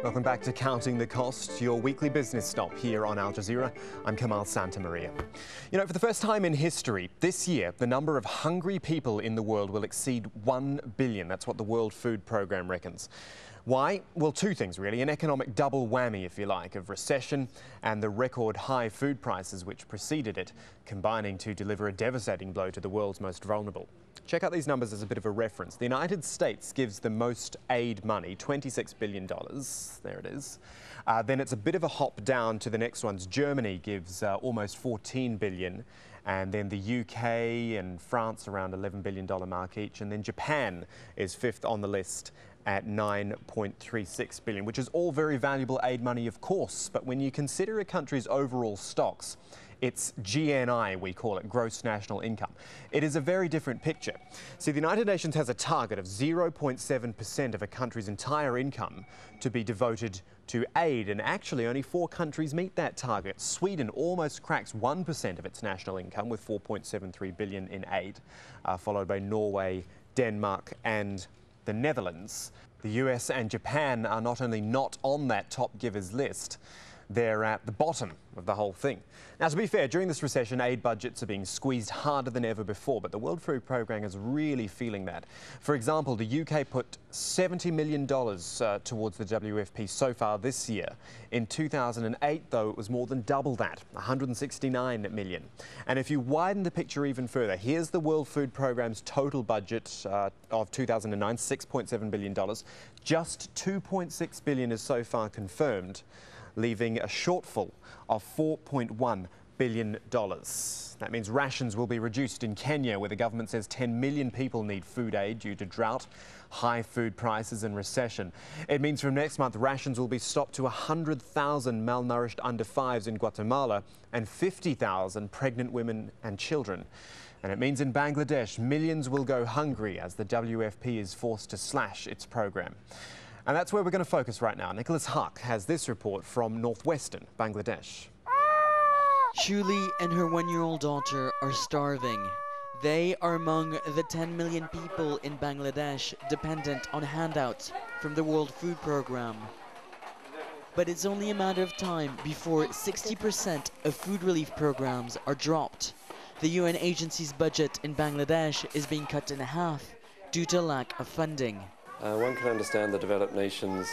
Welcome back to Counting the Cost, your weekly business stop here on Al Jazeera. I'm Kamal Santamaria. You know, for the first time in history, this year, the number of hungry people in the world will exceed 1 billion. That's what the World Food Programme reckons. Why? Well, two things really. An economic double whammy, if you like, of recession and the record high food prices which preceded it, combining to deliver a devastating blow to the world's most vulnerable. Check out these numbers as a bit of a reference. The United States gives the most aid money, $26 billion. There it is. Then it's a bit of a hop down to the next ones. Germany gives almost $14 billion. And then the UK and France around $11 billion mark each. And then Japan is fifth on the list at $9.36 billion, which is all very valuable aid money, of course. But when you consider a country's overall stocks, it's GNI, we call it, gross national income. It is a very different picture. See, the United Nations has a target of 0.7% of a country's entire income to be devoted to aid, and actually only 4 countries meet that target. Sweden almost cracks 1% of its national income with $4.73 billion in aid, followed by Norway, Denmark and the Netherlands. The US and Japan are not only not on that top givers list, they're at the bottom of the whole thing. Now, to be fair, during this recession, aid budgets are being squeezed harder than ever before, but the World Food Programme is really feeling that. For example, the UK put $70 million towards the WFP so far this year. In 2008, though, it was more than double that, $169 million. And if you widen the picture even further, here's the World Food Programme's total budget of 2009, $6.7 billion. Just $2.6 billion is so far confirmed, leaving a shortfall of $4.1 billion. That means rations will be reduced in Kenya, where the government says 10 million people need food aid due to drought, high food prices and recession. It means from next month, rations will be stopped to 100,000 malnourished under-5s in Guatemala and 50,000 pregnant women and children. And it means in Bangladesh, millions will go hungry as the WFP is forced to slash its program. And that's where we're going to focus right now. Nicholas Huck has this report from northwestern Bangladesh. Shuli and her 1-year-old daughter are starving. They are among the 10 million people in Bangladesh dependent on handouts from the World Food Programme. But it's only a matter of time before 60% of food relief programs are dropped. The UN agency's budget in Bangladesh is being cut in half due to lack of funding. One can understand the developed nations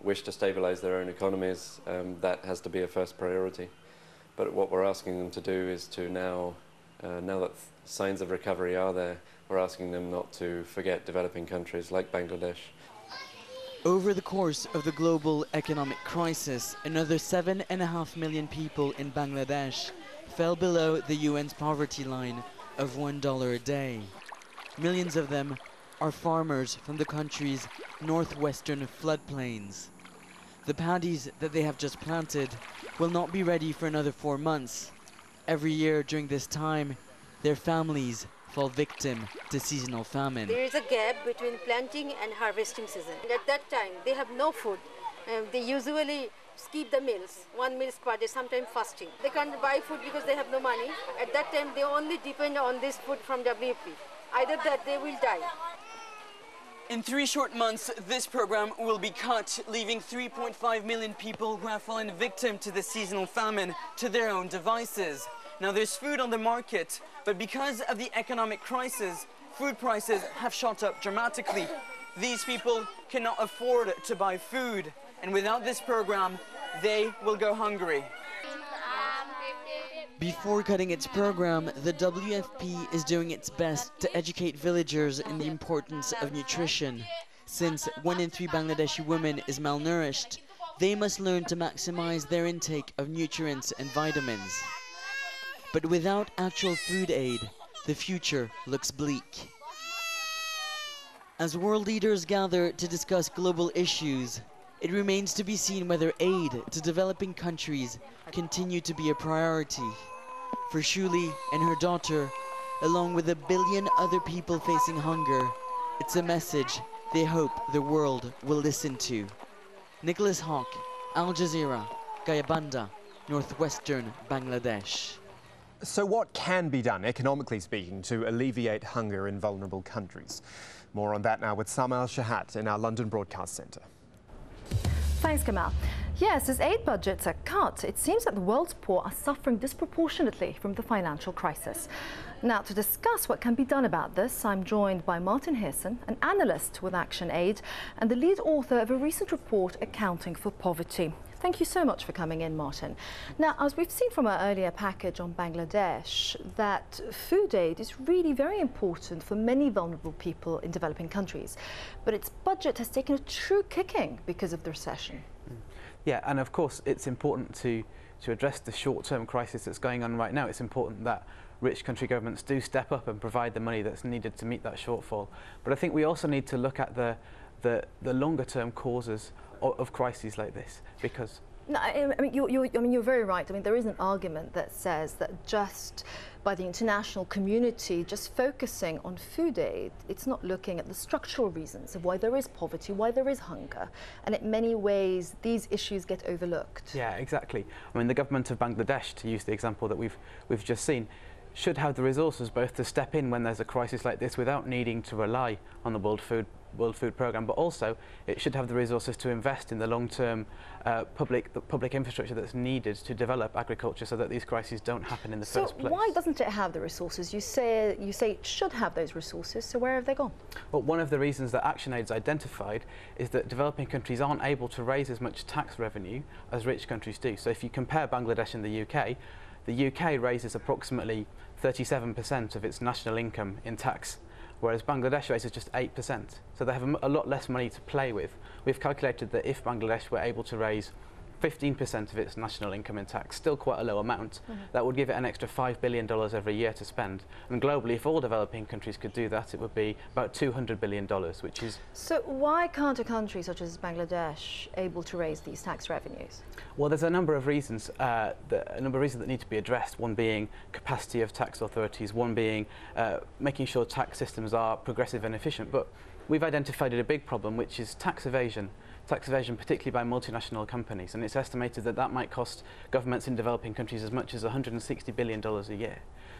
wish to stabilise their own economies. That has to be a first priority. But what we're asking them to do is to now that signs of recovery are there, we're asking them not to forget developing countries like Bangladesh. Over the course of the global economic crisis, another 7.5 million people in Bangladesh fell below the UN's poverty line of $1 a day. Millions of them are farmers from the country's northwestern floodplains. The paddies that they have just planted will not be ready for another 4 months. Every year during this time, their families fall victim to seasonal famine. There is a gap between planting and harvesting season. At that time, they have no food. They usually skip the meals, 1 meal per day, sometimes fasting. They can't buy food because they have no money. At that time, they only depend on this food from WFP. Either that, they will die. In 3 short months, this program will be cut, leaving 3.5 million people who have fallen victim to the seasonal famine to their own devices. Now, there's food on the market, but because of the economic crisis, food prices have shot up dramatically. These people cannot afford to buy food, and without this program, they will go hungry. Before cutting its program, the WFP is doing its best to educate villagers in the importance of nutrition. Since 1 in 3 Bangladeshi women is malnourished, they must learn to maximize their intake of nutrients and vitamins. But without actual food aid, the future looks bleak. As world leaders gather to discuss global issues, it remains to be seen whether aid to developing countries continue to be a priority. For Shuli and her daughter, along with 1 billion other people facing hunger, it's a message they hope the world will listen to. Nicholas Hawk, Al Jazeera, Gayabanda, northwestern Bangladesh. So what can be done, economically speaking, to alleviate hunger in vulnerable countries? More on that now with Sam Al-Shahat in our London Broadcast Centre. Thanks, Kamal. Yes, as aid budgets are cut, it seems that the world's poor are suffering disproportionately from the financial crisis. Now, to discuss what can be done about this, I'm joined by Martin Heersen, an analyst with Action Aid and the lead author of a recent report accounting for poverty. Thank you so much for coming in, Martin. Now, as we've seen from our earlier package on Bangladesh, that food aid is really very important for many vulnerable people in developing countries. But its budget has taken a true kicking because of the recession. Yeah, and of course it's important to address the short-term crisis that's going on right now. It's important that rich country governments do step up and provide the money that's needed to meet that shortfall. But I think we also need to look at the longer-term causes of crises like this, because no, I mean, you're very right. I mean, there is an argument that says that just by the international community just focusing on food aid, it's not looking at the structural reasons of why there is poverty, why there is hunger, and in many ways these issues get overlooked. Yeah, exactly. I mean, the government of Bangladesh, to use the example that we've just seen, should have the resources both to step in when there's a crisis like this without needing to rely on the World Food Programme, but also it should have the resources to invest in the long-term public infrastructure that's needed to develop agriculture so that these crises don't happen in the first place. So why doesn't it have the resources? You say it should have those resources, so where have they gone? Well, one of the reasons that Action Aid's identified is that developing countries aren't able to raise as much tax revenue as rich countries do. So if you compare Bangladesh and the UK raises approximately 37% of its national income in tax, whereas Bangladesh raises just 8%. So they have a lot less money to play with. We've calculated that if Bangladesh were able to raise 15% of its national income in tax, still quite a low amount, that would give it an extra $5 billion every year to spend. And globally, if all developing countries could do that, it would be about $200 billion, which is... So why can't a country such as Bangladesh able to raise these tax revenues? Well, there's a number of reasons that need to be addressed, one being capacity of tax authorities, one being making sure tax systems are progressive and efficient. But we've identified a big problem, which is tax evasion, particularly by multinational companies, and it's estimated that that might cost governments in developing countries as much as $160 billion a year.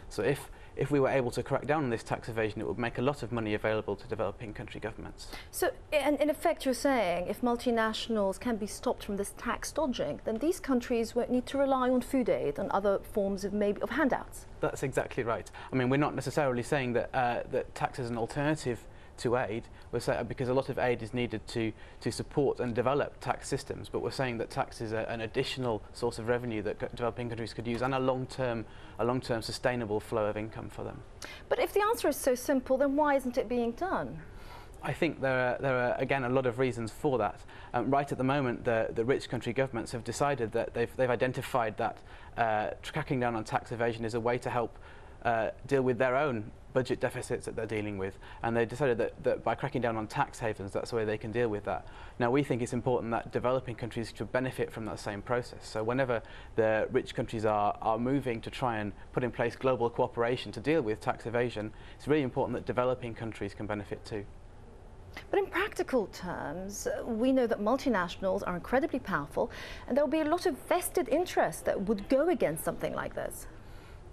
So if we were able to crack down on this tax evasion, it would make a lot of money available to developing country governments. So in effect you're saying if multinationals can be stopped from this tax dodging, then these countries won't need to rely on food aid and other forms of maybe of handouts. That's exactly right. I mean, we're not necessarily saying that that tax is an alternative to aid, because a lot of aid is needed to support and develop tax systems, but we're saying that tax is an additional source of revenue that developing countries could use, and a long-term sustainable flow of income for them. But if the answer is so simple, then why isn't it being done? I think there are again a lot of reasons for that. Right at the moment, the rich country governments have decided that they've identified that cracking down on tax evasion is a way to help deal with their own budget deficits that they're dealing with, and they decided that by cracking down on tax havens, that's the way they can deal with that. Now, we think it's important that developing countries should benefit from that same process. So whenever the rich countries are moving to try and put in place global cooperation to deal with tax evasion, it's really important that developing countries can benefit too. But in practical terms, we know that multinationals are incredibly powerful, and there will be a lot of vested interest that would go against something like this.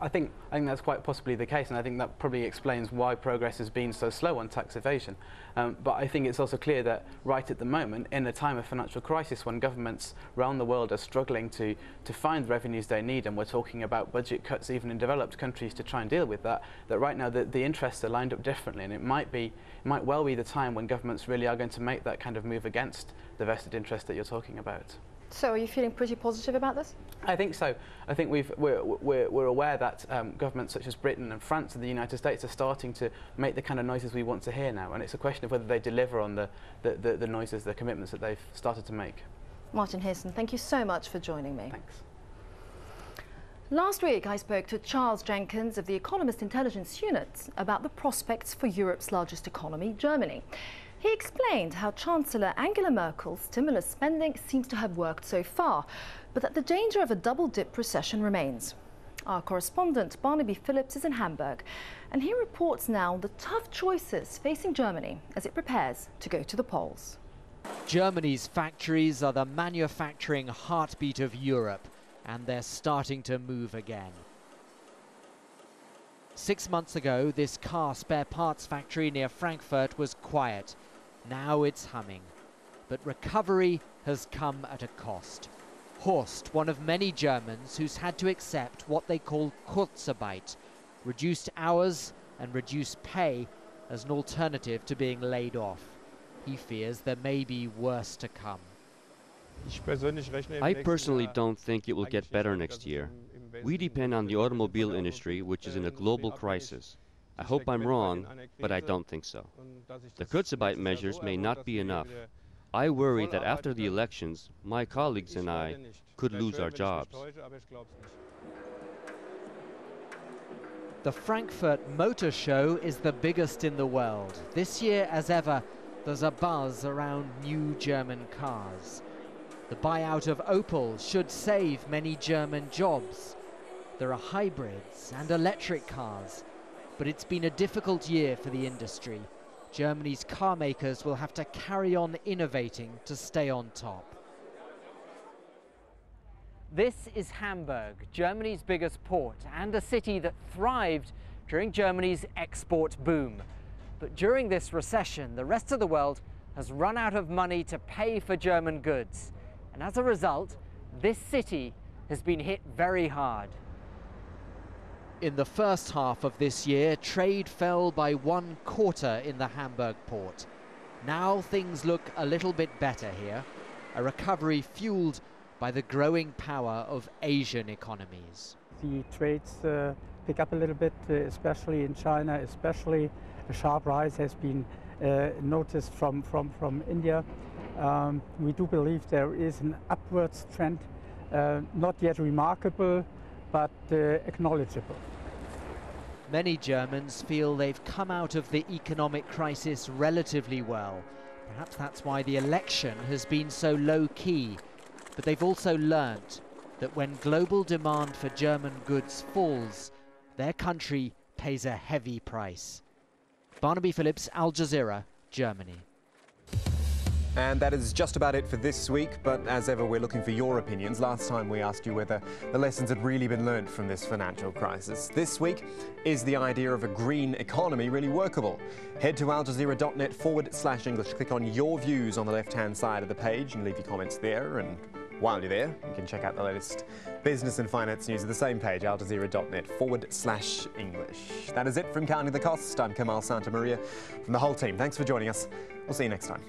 I think that's quite possibly the case, and I think that probably explains why progress has been so slow on tax evasion. But I think it's also clear that right at the moment, in a time of financial crisis, when governments around the world are struggling to find revenues they need, and we're talking about budget cuts even in developed countries to try and deal with that, that right now the interests are lined up differently, and it might well be the time when governments really are going to make that kind of move against the vested interest that you're talking about. So are you feeling pretty positive about this? I think so. I think we're aware that governments such as Britain and France and the United States are starting to make the kind of noises we want to hear now, and it's a question of whether they deliver on the noises, the commitments that they've started to make. Martin Heersen, thank you so much for joining me. Thanks. Last week I spoke to Charles Jenkins of the Economist Intelligence Unit about the prospects for Europe's largest economy, Germany. He explained how Chancellor Angela Merkel's stimulus spending seems to have worked so far, but that the danger of a double-dip recession remains. Our correspondent Barnaby Phillips is in Hamburg, and he reports now on the tough choices facing Germany as it prepares to go to the polls. Germany's factories are the manufacturing heartbeat of Europe, and they're starting to move again. 6 months ago, this car spare parts factory near Frankfurt was quiet. Now it's humming. But recovery has come at a cost. Horst, one of many Germans who's had to accept what they call Kurzarbeit, reduced hours and reduced pay as an alternative to being laid off. He fears there may be worse to come. I personally don't think it will get better next year. We depend on the automobile industry, which is in a global crisis. I hope I'm wrong, but I don't think so. The Kurzarbeit measures may not be enough. I worry that after the elections, my colleagues and I could lose our jobs. The Frankfurt Motor Show is the biggest in the world. This year, as ever, there's a buzz around new German cars. The buyout of Opel should save many German jobs. There are hybrids and electric cars, but it's been a difficult year for the industry. Germany's car makers will have to carry on innovating to stay on top. This is Hamburg, Germany's biggest port, and a city that thrived during Germany's export boom. But during this recession, the rest of the world has run out of money to pay for German goods. And as a result, this city has been hit very hard. In the first half of this year, trade fell by 1/4 in the Hamburg port. Now things look a little bit better here, a recovery fueled by the growing power of Asian economies. The trades pick up a little bit, especially in China, especially a sharp rise has been noticed from India. We do believe there is an upwards trend, not yet remarkable, but acknowledgeable. Many Germans feel they've come out of the economic crisis relatively well. Perhaps that's why the election has been so low-key. But they've also learnt that when global demand for German goods falls, their country pays a heavy price. Barnaby Phillips, Al Jazeera, Germany. And that is just about it for this week, but as ever we're looking for your opinions. Last time we asked you whether the lessons had really been learnt from this financial crisis. This week, is the idea of a green economy really workable? Head to aljazeera.net/English, click on your views on the left-hand side of the page and leave your comments there. And while you're there, you can check out the latest business and finance news at the same page, aljazeera.net/English. That is it from Counting the Cost. I'm Kamal Santamaria from the whole team. Thanks for joining us. We'll see you next time.